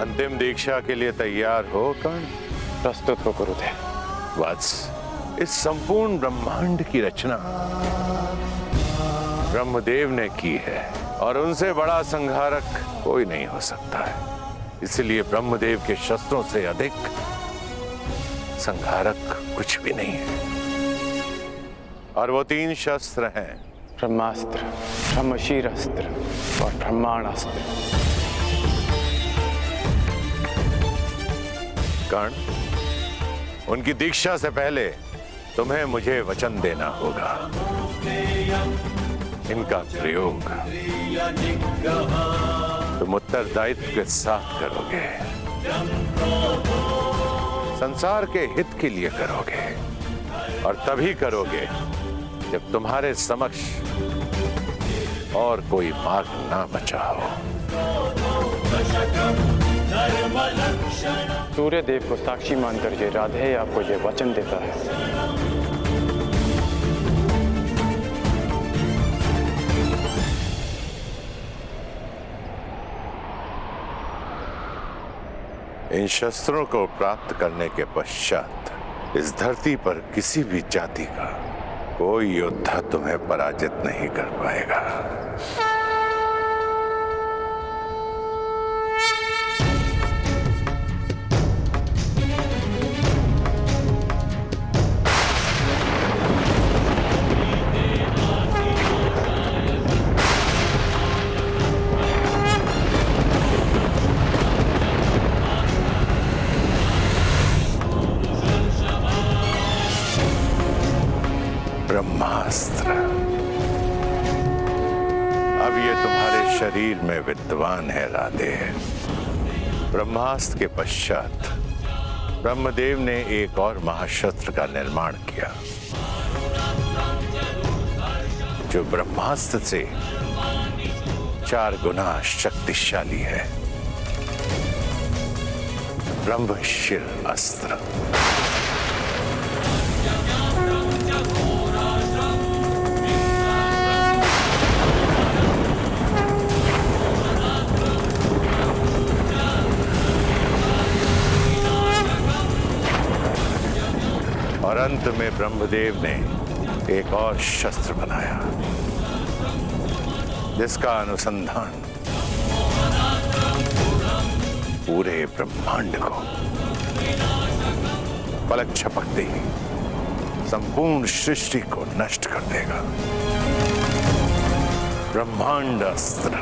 अंतिम दीक्षा के लिए तैयार हो कर्ण? प्रस्तुत हो गुरुदेव। वत्स, इस संपूर्ण ब्रह्मांड की रचना ब्रह्मदेव ने की है और उनसे बड़ा संहारक कोई नहीं हो सकता है। इसलिए ब्रह्मदेव के शस्त्रों से अधिक संहारक कुछ भी नहीं है। और वो 3 शस्त्र हैं: ब्रह्मास्त्र, ब्रह्मशीरस्त्र और ब्रह्मांडास्त्र। कर्ण, उनकी दीक्षा से पहले तुम्हें मुझे वचन देना होगा। इनका प्रयोग तुम उत्तरदायित्व के साथ करोगे, संसार के हित के लिए करोगे, और तभी करोगे जब तुम्हारे समक्ष और कोई मार्ग ना बचा हो। सूर्य देव को साक्षी मानकर ये राधे आपको ये वचन देता है। इन शस्त्रों को प्राप्त करने के पश्चात इस धरती पर किसी भी जाति का कोई योद्धा तुम्हें पराजित नहीं कर पाएगा। ब्रह्मास्त्र अब ये तुम्हारे शरीर में विद्वान है राधे। ब्रह्मास्त्र के पश्चात ब्रह्मदेव ने एक और महाशस्त्र का निर्माण किया जो ब्रह्मास्त्र से 4 गुना शक्तिशाली है। ब्रह्मशिर अस्त्र। और अंत में ब्रह्मदेव ने एक और शस्त्र बनाया जिसका अनुसंधान पूरे ब्रह्मांड को पलक झपकते ही संपूर्ण सृष्टि को नष्ट कर देगा। ब्रह्मांड अस्त्र।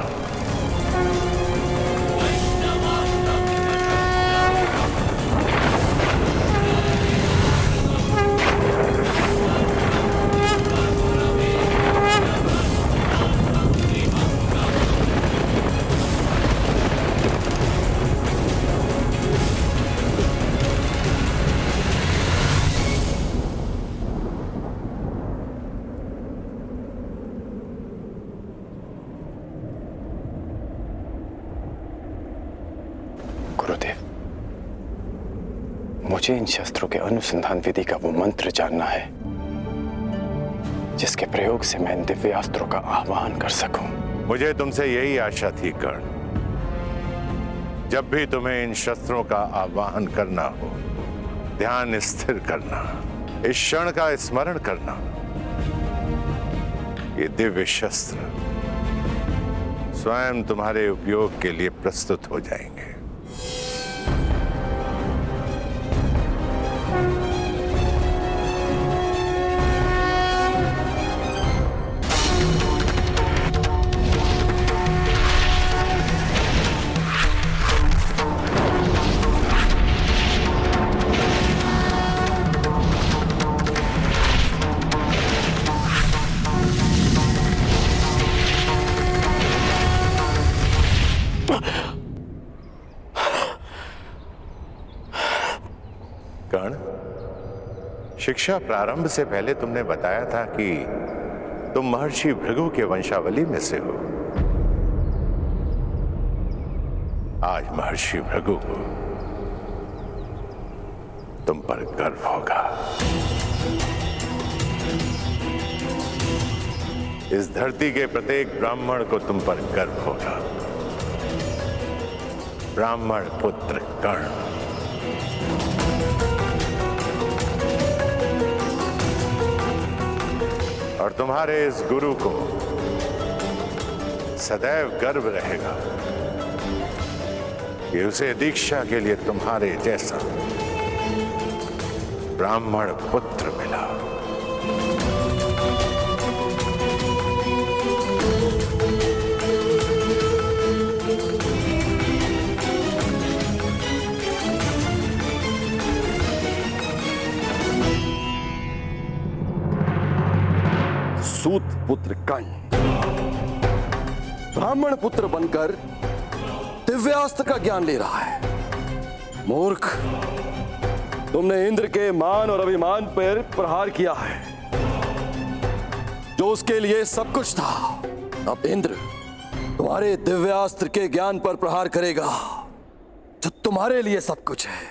गुरुदेव, मुझे इन शस्त्रों के अनुसंधान विधि का वो मंत्र जानना है जिसके प्रयोग से मैं इन दिव्यास्त्रों का आह्वान कर सकूं। मुझे तुमसे यही आशा थी कर्ण। जब भी तुम्हें इन शस्त्रों का आह्वान करना हो, ध्यान स्थिर करना, इस क्षण का स्मरण करना। ये दिव्य शस्त्र स्वयं तुम्हारे उपयोग के लिए प्रस्तुत हो जाएंगे। कर्ण, शिक्षा प्रारंभ से पहले तुमने बताया था कि तुम महर्षि भृगु के वंशावली में से हो। आज महर्षि भृगु को तुम पर गर्व होगा। इस धरती के प्रत्येक ब्राह्मण को तुम पर गर्व होगा। ब्राह्मण पुत्र कर्ण। और तुम्हारे इस गुरु को सदैव गर्व रहेगा कि उसे दीक्षा के लिए तुम्हारे जैसा ब्राह्मण पुत्र मिला। सूत पुत्र कर्ण ब्राह्मण पुत्र बनकर दिव्यास्त्र का ज्ञान ले रहा है। मूर्ख, तुमने इंद्र के मान और अभिमान पर प्रहार किया है, जो उसके लिए सब कुछ था। अब इंद्र तुम्हारे दिव्यास्त्र के ज्ञान पर प्रहार करेगा, जो तुम्हारे लिए सब कुछ है।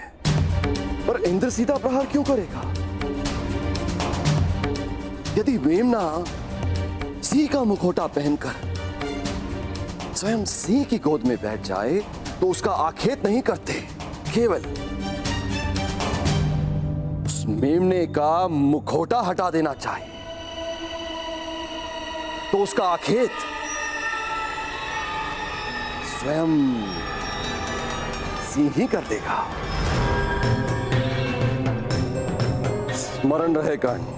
पर इंद्र सीधा प्रहार क्यों करेगा? यदि मेमना सिंह का मुखौटा पहनकर स्वयं सिंह की गोद में बैठ जाए तो उसका आखेट नहीं करते, केवल उस मेमने का मुखौटा हटा देना चाहिए तो उसका आखेट स्वयं सिंह ही कर देगा। स्मरण रहे कर्ण,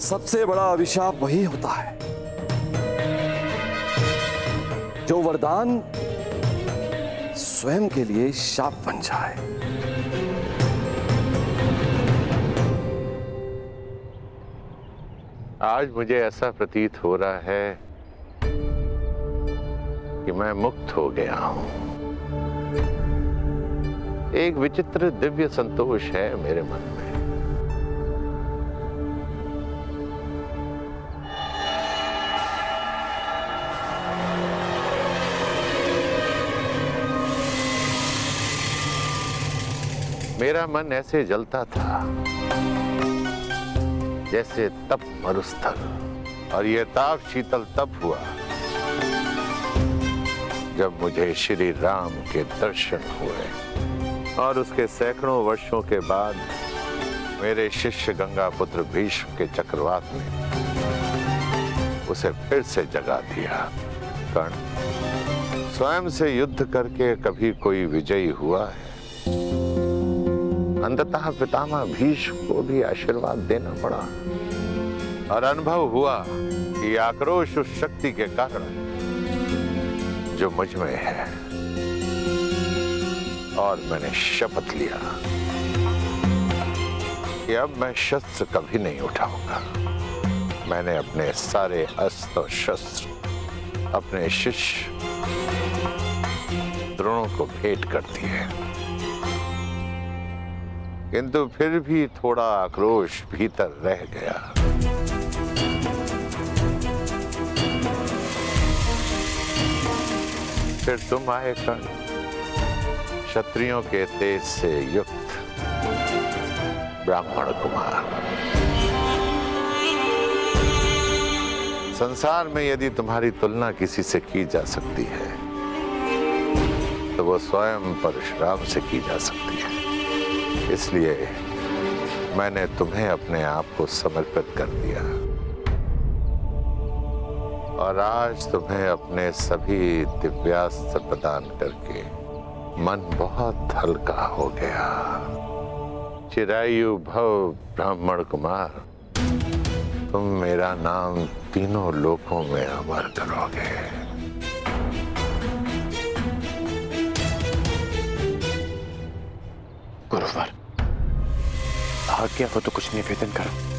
सबसे बड़ा अभिशाप वही होता है जो वरदान स्वयं के लिए शाप बन जाए। आज मुझे ऐसा प्रतीत हो रहा है कि मैं मुक्त हो गया हूं। एक विचित्र दिव्य संतोष है मेरे मन में। मेरा मन ऐसे जलता था जैसे तप मरुस्थल, और यह ताप शीतल तब हुआ जब मुझे श्री राम के दर्शन हुए। और उसके सैकड़ों वर्षों के बाद मेरे शिष्य गंगापुत्र भीष्म के चक्रवात ने उसे फिर से जगा दिया। कर्ण, स्वयं से युद्ध करके कभी कोई विजयी हुआ है? अंततः पितामह भीष्म को भी आशीर्वाद देना पड़ा, और अनुभव हुआ कि आक्रोश उस शक्ति के कारण जो मुझ में है। और मैंने शपथ लिया कि अब मैं शस्त्र कभी नहीं उठाऊंगा। मैंने अपने सारे अस्त्र और शस्त्र अपने शिष्य द्रोणों को भेंट कर दिए, किंतु फिर भी थोड़ा आक्रोश भीतर रह गया। फिर तुम आए कर्ण, क्षत्रियों के तेज से युक्त ब्राह्मण कुमार। संसार में यदि तुम्हारी तुलना किसी से की जा सकती है तो वो स्वयं परशुराम से की जा सकती है। इसलिए मैंने तुम्हें अपने आप को समर्पित कर दिया, और आज तुम्हें अपने सभी दिव्यास्त्र प्रदान करके मन बहुत हल्का हो गया। चिरायु भव ब्राह्मण कुमार, तुम मेरा नाम तीनों लोकों में अमर करोगे। गुरुवर, आज्ञा हो तो कुछ निवेदन करो।